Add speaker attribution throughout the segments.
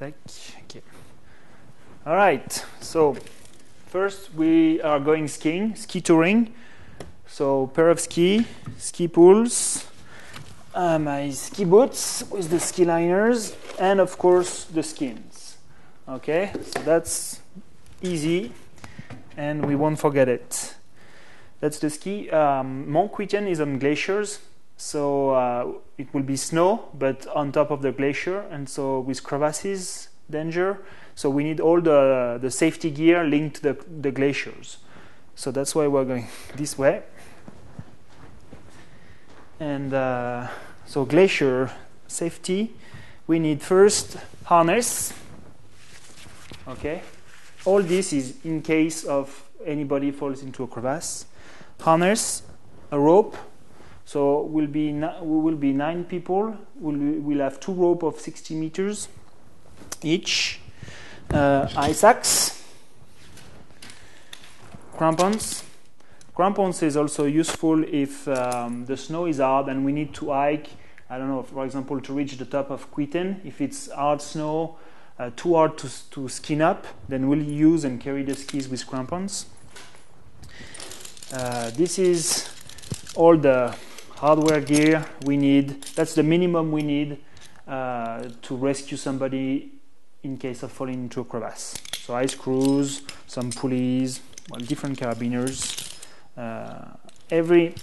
Speaker 1: Tac. Okay. All right. So first we are going skiing, ski touring. So pair of ski poles, my ski boots with the ski liners, and of course the skins. Okay. So that's easy, and we won't forget it. That's the ski. Mont Quiten is on glaciers. So it will be snow, but on top of the glacier, and so with crevasses, danger. So we need all the safety gear linked to the glaciers. So that's why we're going this way. And so glacier safety, we need first harness. Okay, all this is in case of anybody falls into a crevasse. Harness, a rope. So we will be 9 people. We'll have 2 ropes of 60 meters each. Ice axe, crampons. Crampons is also useful if the snow is hard and we need to hike. I don't know, for example, to reach the top of Quiten. If it's hard snow, too hard to skin up, then we'll use and carry the skis with crampons. This is all the hardware gear we need. That's the minimum we need to rescue somebody in case of falling into a crevasse. So ice screws, some pulleys, well, different carabiners. Every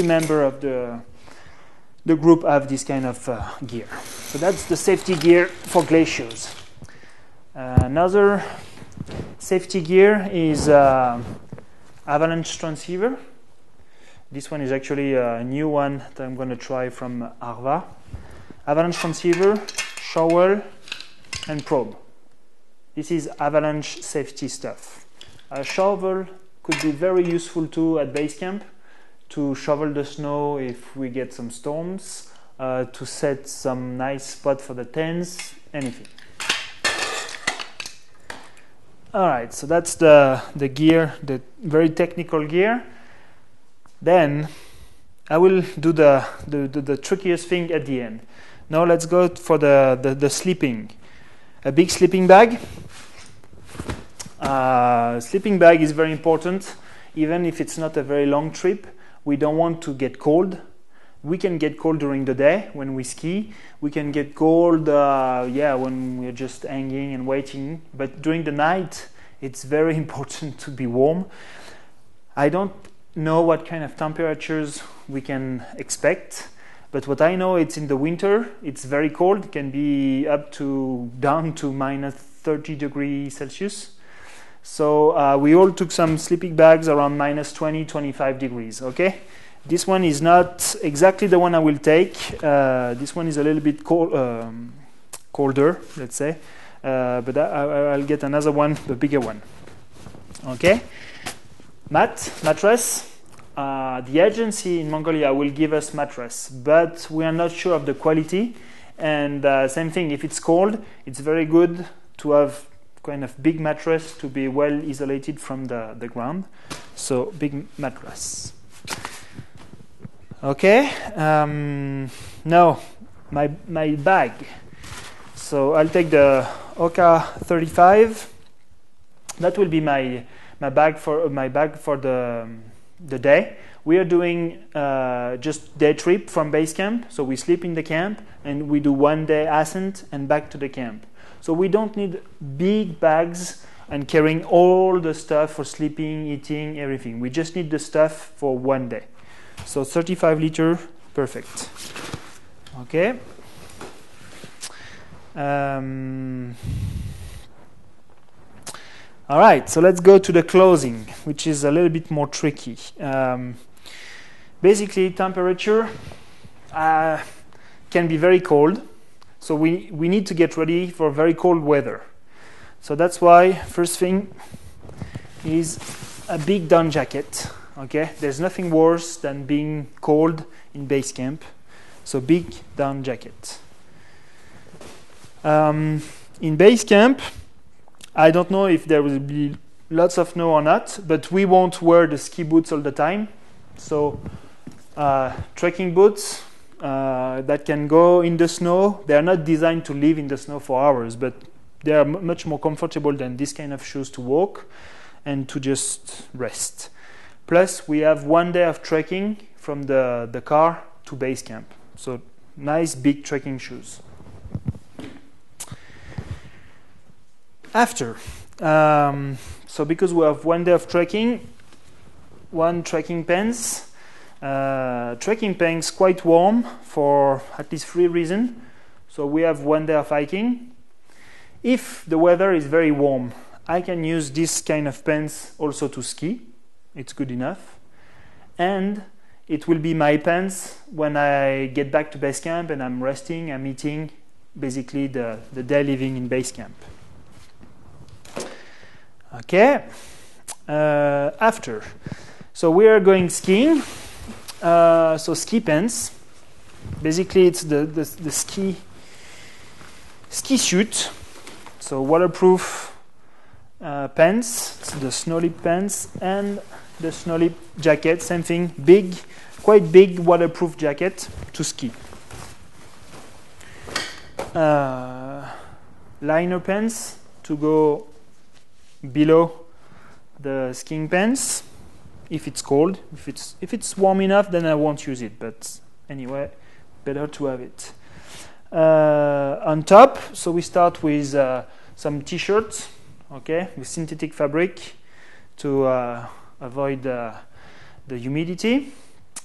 Speaker 1: member of the group have this kind of gear. So that's the safety gear for glaciers. Another safety gear is avalanche transceiver. This one is actually a new one that I'm going to try from Arva. Avalanche transceiver, shovel, and probe. This is avalanche safety stuff. A shovel could be very useful too at base camp to shovel the snow if we get some storms, to set some nice spot for the tents, anything. All right, so that's the gear, the very technical gear. Then I will do the trickiest thing at the end. Now let's go for the sleeping. A big sleeping bag. Sleeping bag is very important. Even if it's not a very long trip, we don't want to get cold. We can get cold during the day when we ski. We can get cold, when we're just hanging and waiting. But during the night, it's very important to be warm. I don't know what kind of temperatures we can expect, but what I know, it's in the winter, it's very cold. It can be down to minus 30 degrees Celsius. So we all took some sleeping bags around minus 20, 25 degrees, okay? This one is not exactly the one I will take. This one is a little bit colder, let's say. But I'll get another one, the bigger one. Okay? Mattress. The agency in Mongolia will give us mattress, but we are not sure of the quality. And same thing, if it's cold, it's very good to have kind of big mattress to be well isolated from the ground. So big mattress. Okay. Now my bag. So I'll take the Oka 35. That will be my bag for the day. We are doing just day trip from base camp. So we sleep in the camp and we do 1 day ascent and back to the camp. So we don't need big bags and carrying all the stuff for sleeping, eating, everything. We just need the stuff for 1 day. So 35 liter, perfect. Okay. All right, so let's go to the clothing, which is a little bit more tricky. Basically, temperature can be very cold, so we need to get ready for very cold weather. So that's why first thing is a big down jacket. Okay, there's nothing worse than being cold in base camp, so big down jacket. In base camp, I don't know if there will be lots of snow or not, but we won't wear the ski boots all the time. So trekking boots, that can go in the snow. They are not designed to live in the snow for hours, but they are much more comfortable than this kind of shoes to walk and to just rest. Plus, we have 1 day of trekking from the car to base camp. So nice big trekking shoes. After, so because we have 1 day of trekking, 1 trekking pants. Trekking pants quite warm for at least 3 reasons. So we have 1 day of hiking. If the weather is very warm, I can use this kind of pants also to ski. It's good enough. And it will be my pants when I get back to base camp and I'm resting, I'm eating, basically the day living in base camp. Okay. After. So we are going skiing. So ski pants. Basically it's the ski suit. So waterproof pants, the snow lip pants, and the snow lip jacket, same thing, big, quite big waterproof jacket to ski. Liner pants to go below the skiing pants if it's cold. If it's warm enough, then I won't use it, but anyway, better to have it. On top, so we start with some t-shirts, okay, with synthetic fabric to avoid the humidity,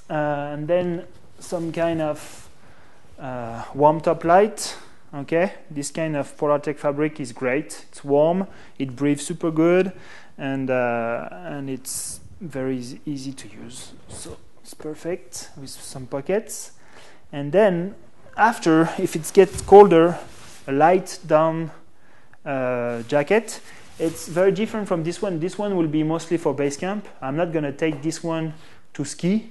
Speaker 1: and then some kind of warm top light. Okay, this kind of Polartec fabric is great. It's warm, it breathes super good, and it's very easy to use. So it's perfect with some pockets. And then after, if it gets colder, a light down jacket. It's very different from this one. This one will be mostly for base camp. I'm not going to take this one to ski,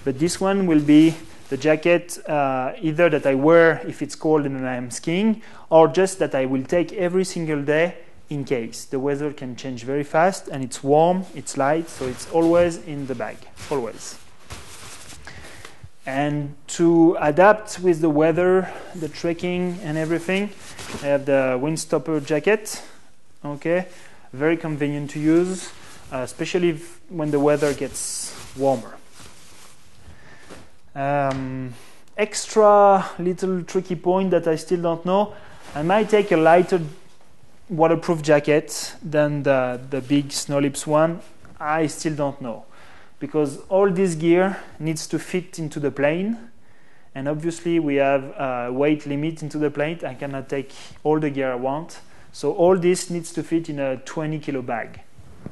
Speaker 1: but this one will be the jacket either that I wear if it's cold and I'm skiing, or just that I will take every single day in case. The weather can change very fast, and it's warm, it's light, so it's always in the bag, always. And to adapt with the weather, the trekking and everything, I have the windstopper jacket. Okay, very convenient to use, especially when the weather gets warmer. Extra little tricky point that I still don't know. I might take a lighter waterproof jacket than the big Snow Lips one. I still don't know, because all this gear needs to fit into the plane, and obviously we have a weight limit into the plane. I cannot take all the gear I want, so all this needs to fit in a 20 kilo bag,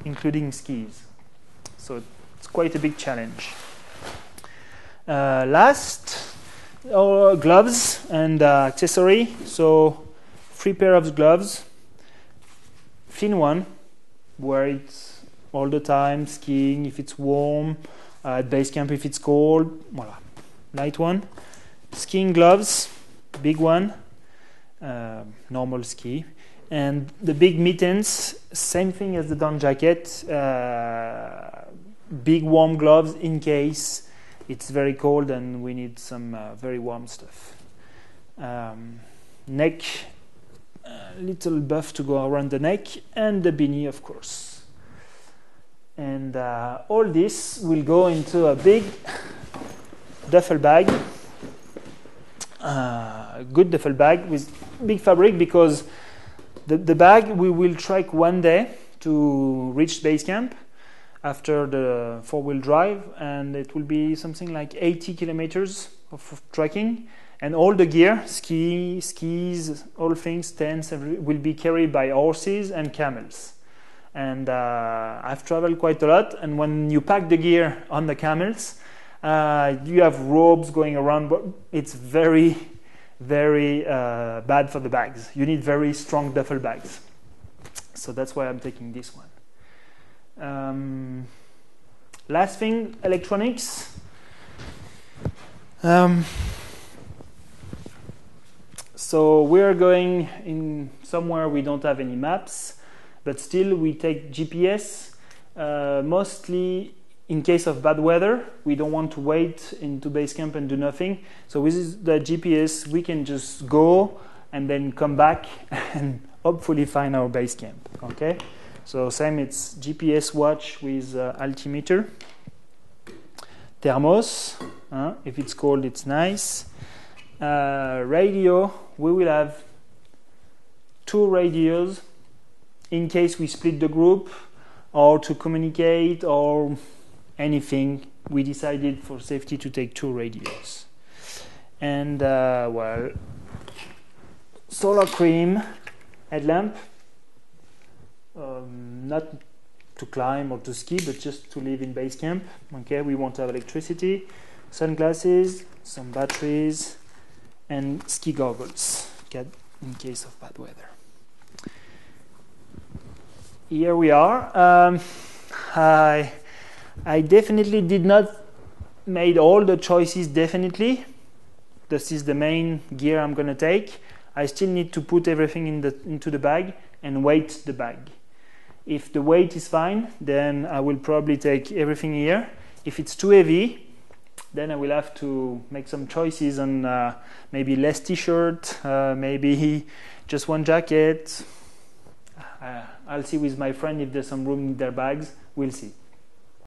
Speaker 1: including skis. So it's quite a big challenge. Last, gloves and accessory. So 3 pair of gloves, thin one, wear it all the time, skiing if it's warm, at base camp if it's cold. Voila. Light one. Skiing gloves, big one, normal ski. And the big mittens, same thing as the down jacket, big warm gloves in case it's very cold and we need some very warm stuff. Neck, little buff to go around the neck, and the beanie, of course. And all this will go into a big duffel bag, good duffel bag with big fabric, because the bag we will trek one day to reach base camp after the 4-wheel drive, and it will be something like 80 kilometers of trekking, and all the gear, skis, all things, tents, will be carried by horses and camels. And I've traveled quite a lot, and when you pack the gear on the camels, you have ropes going around, but it's very, very bad for the bags. You need very strong duffel bags. So that's why I'm taking this one. Last thing, electronics. So we're going in somewhere we don't have any maps, but still we take GPS, mostly in case of bad weather, we don't want to wait into base camp and do nothing. So with the GPS, we can just go and then come back and hopefully find our base camp. Okay. So same, it's GPS watch with altimeter. Thermos, if it's cold, it's nice. Radio, we will have 2 radios in case we split the group or to communicate or anything. We decided for safety to take 2 radios. And well, solar cream, headlamp, not to climb or to ski, but just to live in base camp. Okay, we won't have electricity. Sunglasses, some batteries, and ski goggles, okay, in case of bad weather. Here we are. I definitely did not made all the choices definitely. This is the main gear I'm gonna take. I still need to put everything into the bag and weight the bag. If the weight is fine, then I will probably take everything here. If it's too heavy, then I will have to make some choices on maybe less t-shirt, maybe just 1 jacket. I'll see with my friend if there's some room in their bags. We'll see.